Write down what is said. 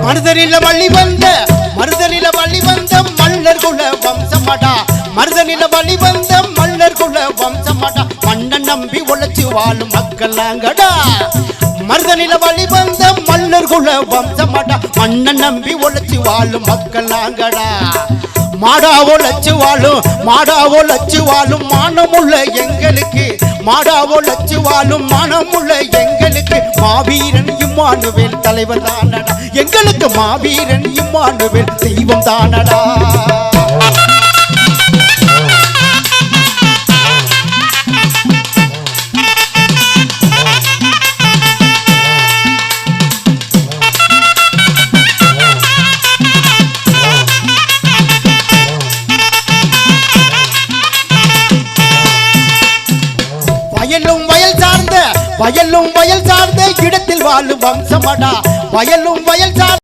மருதனில வழி வந்த மல்லர் குல வம்சமாடா மருதனில வழி வந்த மல்லர் குல வம்சமாடா மண்ணை நம்பி உழைச்சு வாழும் மக்கள் நாங்கடா மருதனில வழி வந்த மல்லர் குல வம்சமாடா மண்ணை நம்பி உழைச்சு வாழும் மக்கள் நாங்கடா மாடா ஒழைச்சு வாழும் மானமுள்ள எங்களுக்கு மாடா ஒழைச்சு வாழும் மானமுள்ள எங்களுக்கு மாவீரன் இம்மானுவேல் தலைவர் தானடா எங்களுக்கு மாவீரன் இம்மானுவேல் தெய்வம் தானடா வயலும் வயல் சார்ந்த இடத்தில் வாழும் வம்சமாடா வயலும் வயல் சார்ந்த